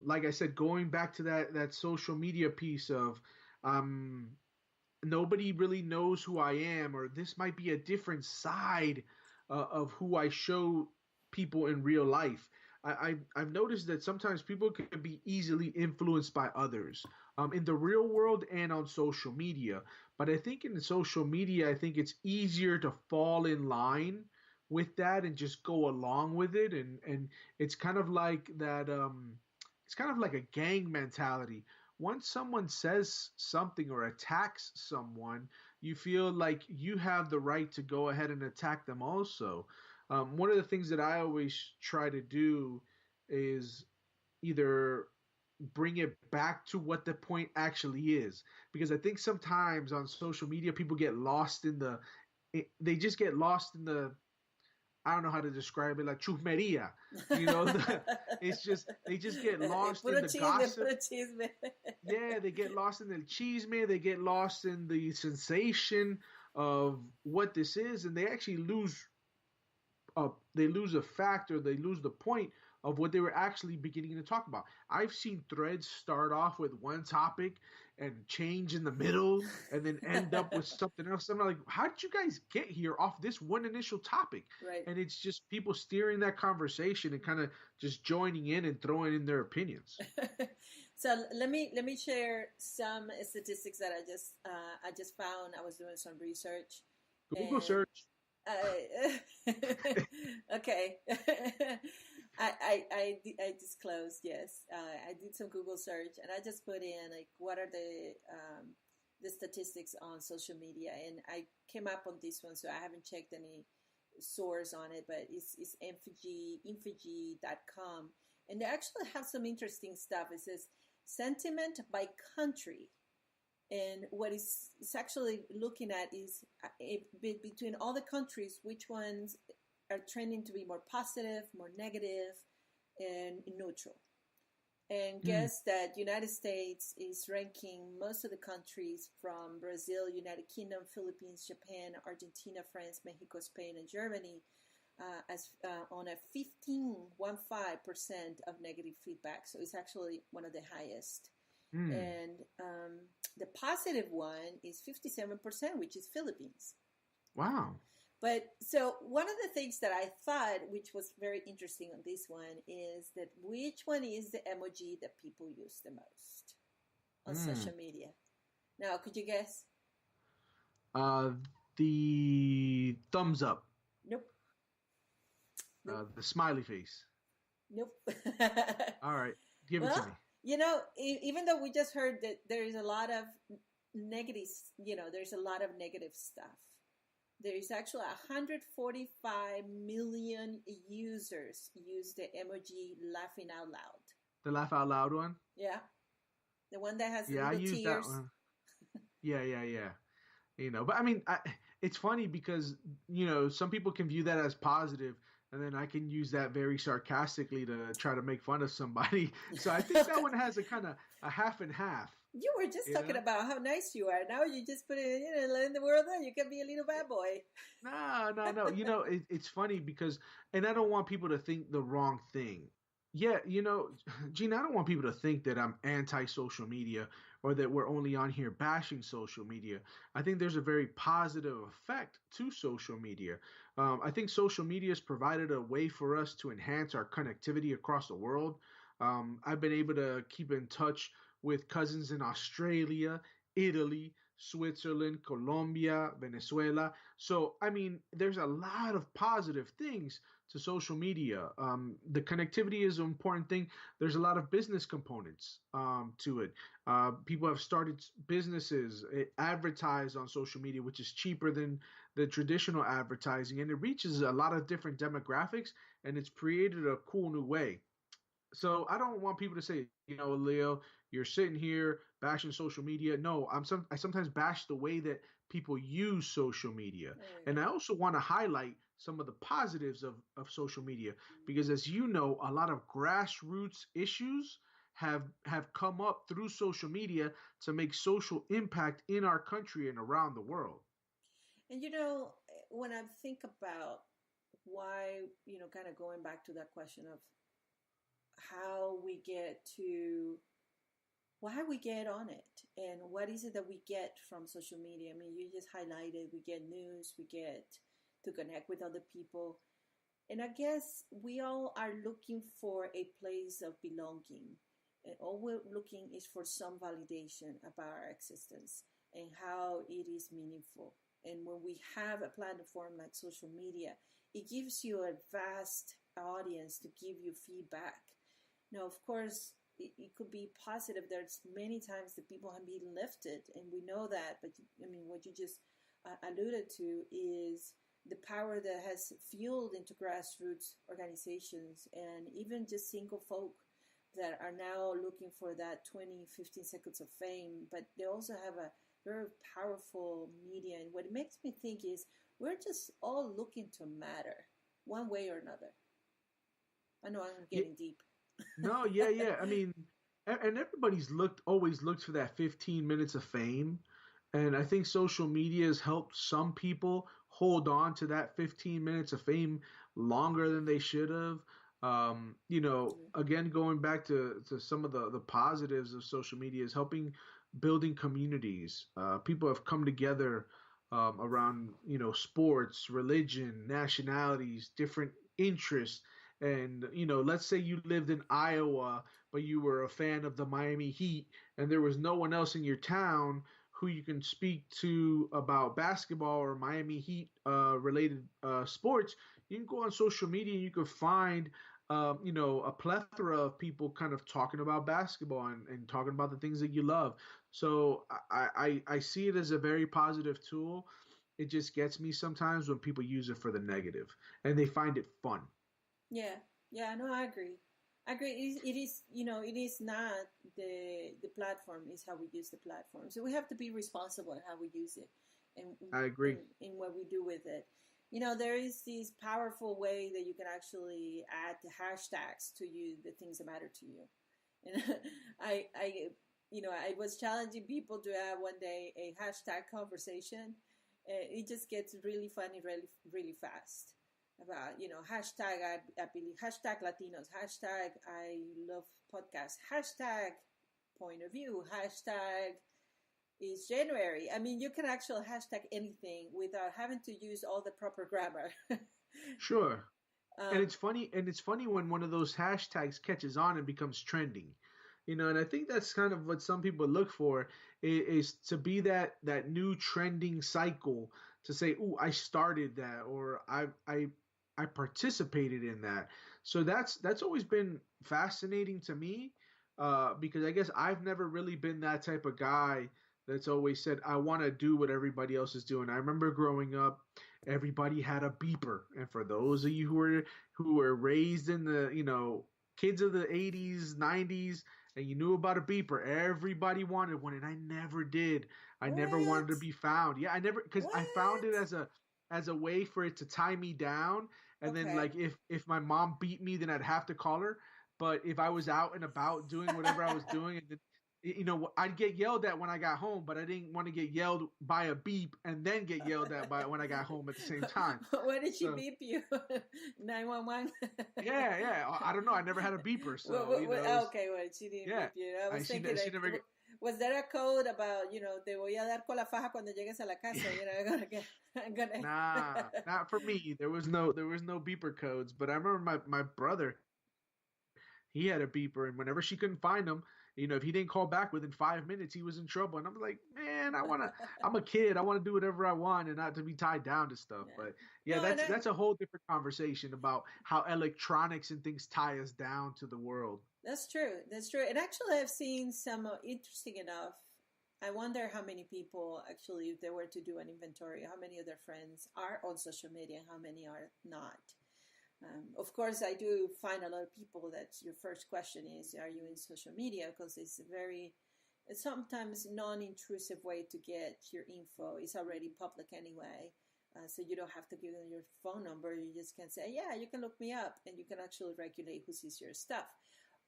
like I said, going back to that social media piece of um, nobody really knows who I am, or this might be a different side of who I show people in real life. I've noticed that sometimes people can be easily influenced by others in the real world and on social media. But I think in social media, I think it's easier to fall in line with that and just go along with it. And it's kind of like that. It's kind of like a gang mentality. Once someone says something or attacks someone, you feel like you have the right to go ahead and attack them also. One of the things that I always try to do is either bring it back to what the point actually is, because I think sometimes on social media people get lost in they just get lost in the, I don't know how to describe it, like chusmeria. It's just they just get lost in Puro the chisme, gossip. puro chisme. Yeah, they get lost in the chisme, they get lost in the sensation of what this is, and they actually lose a fact, or they lose the point of what they were actually beginning to talk about. I've seen threads start off with one topic and change in the middle and then end up with something else. I'm like, how did you guys get here off this one initial topic? Right. And it's just people steering that conversation and kind of just joining in and throwing in their opinions. So let me share some statistics that I just found. I was doing some research, Google and search. uh, okay, I disclosed, yes. I did some Google search, and I just put in like what are the statistics on social media, and I came up on this one. So I haven't checked any source on it, but it's infigi.com, and they actually have some interesting stuff. It says sentiment by country. And what it's actually looking at is between all the countries, which ones are trending to be more positive, more negative, and neutral. And Mm, guess that United States is ranking most of the countries from Brazil, United Kingdom, Philippines, Japan, Argentina, France, Mexico, Spain, and Germany as on a 15% of negative feedback. So it's actually one of the highest. mm. And the positive one is 57%, which is Philippines. Wow. But so one of the things that I thought, which was very interesting on this one, is that which one is the emoji that people use the most on Mm. social media? Now, could you guess? Uh, the thumbs up, Nope, nope, the smiley face. nope. All right, give it to Well, me. even though we just heard that there is a lot of negative, there's a lot of negative stuff. There is actually 145 million users use the emoji laughing out loud. The laugh out loud one. Yeah, the one that has the Yeah, I little use that tears. one. Yeah, yeah, yeah. But I mean, it's funny because some people can view that as positive, and then I can use that very sarcastically to try to make fun of somebody. So I think that one has a kind of a half and half. You were just You talking know? about how nice you are. Now you just put it, letting the world know you can be a little bad boy. No, no, no. It's funny because, and I don't want people to think the wrong thing. Yeah, Gina, I don't want people to think that I'm anti-social media or that we're only on here bashing social media. I think there's a very positive effect to social media. I think social media has provided a way for us to enhance our connectivity across the world. I've been able to keep in touch with cousins in Australia, Italy, Switzerland, Colombia, Venezuela. So, I mean, there's a lot of positive things to social media. The connectivity is an important thing. There's a lot of business components to it. People have started businesses, advertise on social media, which is cheaper than the traditional advertising, and it reaches a lot of different demographics, and it's created a cool new way. So I don't want people to say, Leo, you're sitting here bashing social media. No, I sometimes bash the way that people use social media. There you And go. I also want to highlight some of the positives of social media because as you know, a lot of grassroots issues have come up through social media to make social impact in our country and around the world. And when I think about why, kind of going back to that question of how we get to why we get on it and what is it that we get from social media. I mean, you just highlighted we get news, we get to connect with other people. And I guess we all are looking for a place of belonging. And all we're looking is for some validation about our existence and how it is meaningful. And when we have a platform like social media, it gives you a vast audience to give you feedback. Now, of course, it could be positive. There's many times that people have been lifted, and we know that. But I mean, what you just alluded to is the power that has fueled into grassroots organizations and even just single folk that are now looking for that 20, 15 seconds of fame, but they also have a very powerful media. And what it makes me think is we're just all looking to matter one way or another. I know I'm Yeah, getting deep. no, yeah, yeah. I mean, and everybody's always looked for that 15 minutes of fame. And I think social media has helped some people hold on to that 15 minutes of fame longer than they should have. Again, going back to some of the positives of social media is helping building communities. People have come together around, sports, religion, nationalities, different interests. And, let's say you lived in Iowa, but you were a fan of the Miami Heat, and there was no one else in your town who you can speak to about basketball or Miami Heat related sports. You can go on social media and you can find a plethora of people kind of talking about basketball and talking about the things that you love. So I see it as a very positive tool. It just gets me sometimes when people use it for the negative and they find it fun. Yeah, yeah, no, I agree. I agree. It is, it is not the platform; is how we use the platform. So we have to be responsible in how we use it, and I agree. in what we do with it. There is this powerful way that you can actually add the hashtags to you, the things that matter to you. And I was challenging people to have one day a hashtag conversation. It just gets really funny, really, really fast about hashtag I believe, hashtag Latinos, hashtag I love podcasts, hashtag point of view, hashtag is January. I mean, you can actually hashtag anything without having to use all the proper grammar. Sure. And um, it's funny when one of those hashtags catches on and becomes trending. And I think that's kind of what some people look for is to be that new trending cycle to say, "Ooh, I started that," or I participated in that. So that's always been fascinating to me, because I guess I've never really been that type of guy that's always said I want to do what everybody else is doing. I remember growing up, everybody had a beeper, and for those of you who were raised in the kids of the 80s, 90s, and you knew about a beeper, everybody wanted one, and I never did. I never wanted what? to be found. Yeah, I never, because I found What? it as a way for it to tie me down, and then Okay. like if my mom beat me, then I'd have to call her. But if I was out and about doing whatever I was doing, and then, I'd get yelled at when I got home, but I didn't want to get yelled by a beep and then get yelled at by when I got home at the same time. Why did she So beep you? 911. yeah, yeah. I don't know. I never had a beeper, so it was Okay, well, she didn't yeah. beep you. I was thinking, She like, never. was there a code about, te voy a dar con la faja cuando llegues a la casa? I'm gonna. Nah, not for me. There was no beeper codes, but I remember my brother, he had a beeper, and whenever she couldn't find him, if he didn't call back within 5 minutes, he was in trouble. And I'm like, man, I'm a kid. I want to do whatever I want and not to be tied down to stuff. Yeah. But yeah, No, and that's a whole different conversation about how electronics and things tie us down to the world. that's true. That's true. And actually, I've seen some interesting enough. I wonder how many people actually, if they were to do an inventory, how many of their friends are on social media and how many are not. Of course, I do find a lot of people that your first question is, are you in social media? Because it's sometimes non-intrusive way to get your info. It's already public anyway. So you don't have to give them your phone number. You just can say, yeah, you can look me up, and you can actually regulate who sees your stuff.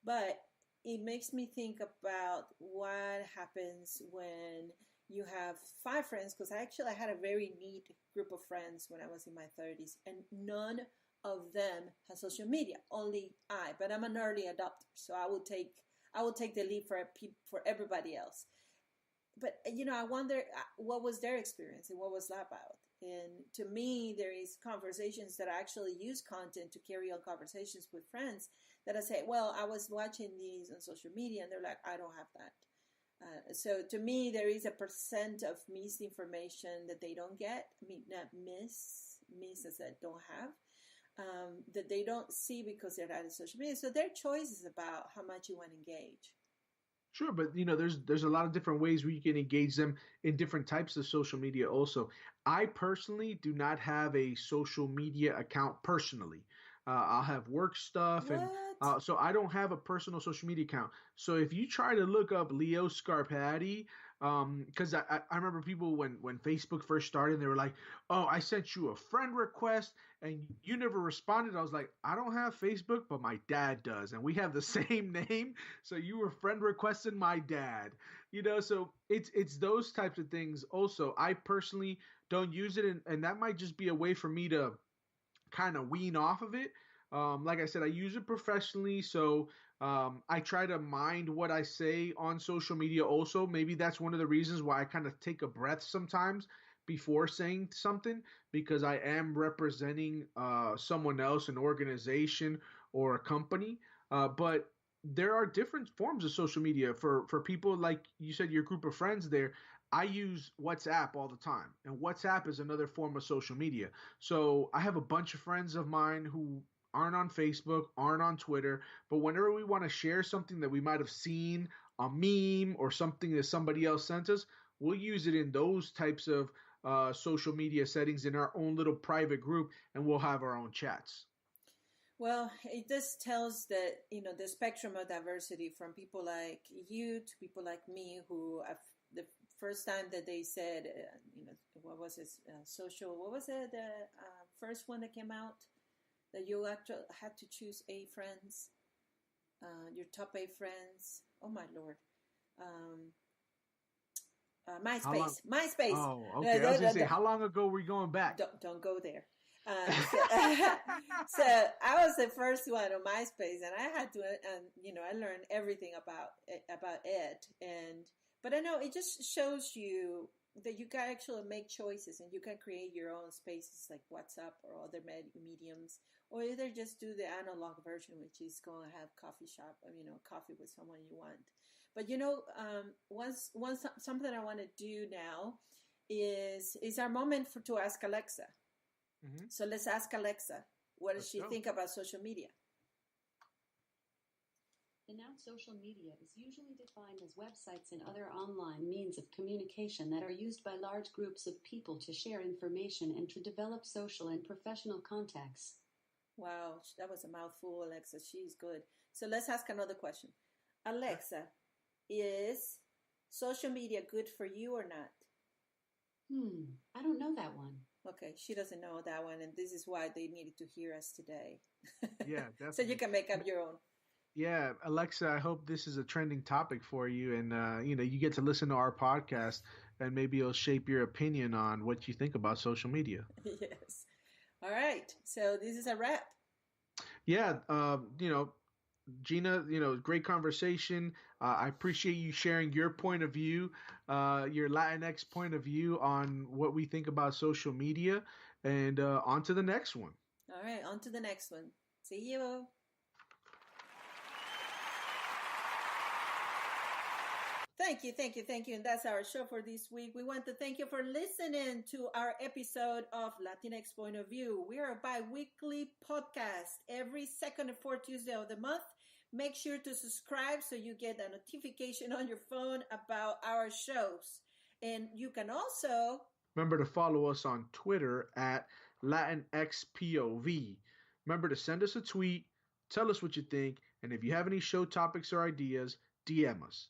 But it makes me think about what happens when you have five friends, because I had a very neat group of friends when I was in my 30s, and none of them has social media. Only I, but I'm an early adopter, so I will take the lead for everybody else. But I wonder what was their experience and what was that about. And to me, there is conversations that I actually use content to carry on conversations with friends that I say, well, I was watching these on social media, and they're like, I don't have that. So to me, there is a percent of misinformation that they don't get. I mean, not miss as I don't have, that they don't see because they're not in social media. So their choice is about how much you want to engage. Sure, but there's a lot of different ways where you can engage them in different types of social media also. I personally do not have a social media account personally. I'll have work stuff, and What? so I don't have a personal social media account. So if you try to look up Leo Scarpati, because I remember people when Facebook first started, they were like, "Oh, I sent you a friend request and you never responded." I was like, "I don't have Facebook, but my dad does, and we have the same name. So you were friend requesting my dad, So it's those types of things. Also, I personally don't use it, and that might just be a way for me to kind of wean off of it. Like I said, I use it professionally, so I try to mind what I say on social media. Also, maybe that's one of the reasons why I kind of take a breath sometimes before saying something, because I am representing someone else, an organization, or a company. But there are different forms of social media for people like you said, your group of friends there. I use WhatsApp all the time, and WhatsApp is another form of social media. So I have a bunch of friends of mine who aren't on Facebook, aren't on Twitter, but whenever we want to share something that we might have seen, a meme or something that somebody else sent us, we'll use it in those types of social media settings in our own little private group, and we'll have our own chats. Well, it just tells that, the spectrum of diversity from people like you to people like me who have the first time that they said, what was it, social, what was it, the first one that came out, that you actually had to choose A friends, your top A friends. Oh my Lord. MySpace. MySpace. Oh, okay. I was going to say, how long ago were we going back? Don't go there. So I was the first one on MySpace, and I had to, I learned everything about it, but I know it just shows you that you can actually make choices, and you can create your own spaces like WhatsApp or other mediums, or either just do the analog version, which is go and have coffee shop, coffee with someone you want. But once something I want to do now is our moment to ask Alexa. Mm-hmm. So let's ask Alexa, what does she think about social media? The noun social media is usually defined as websites and other online means of communication that are used by large groups of people to share information and to develop social and professional contacts. Wow, that was a mouthful, Alexa. She's good. So let's ask another question. Alexa, is social media good for you or not? I don't know that one. Okay, she doesn't know that one, and this is why they needed to hear us today. Yeah, definitely. So you can make up your own. Yeah, Alexa, I hope this is a trending topic for you, and you get to listen to our podcast, and maybe it'll shape your opinion on what you think about social media. Yes. All right. So this is a wrap. Yeah. Gina, great conversation. I appreciate you sharing your point of view, your LAtinX point of view on what we think about social media, and on to the next one. All right, on to the next one. See you. Thank you. And that's our show for this week. We want to thank you for listening to our episode of LAtinX Point of View. We are a bi-weekly podcast every second and fourth Tuesday of the month. Make sure to subscribe so you get a notification on your phone about our shows. And you can also remember to follow us on Twitter at LAtinXPOV. Remember to send us a tweet, tell us what you think, and if you have any show topics or ideas, DM us.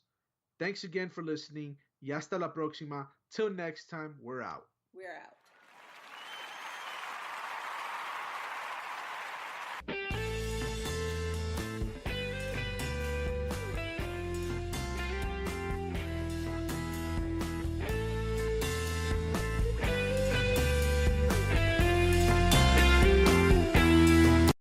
Thanks again for listening. Y hasta la próxima. Till next time, we're out. We're out.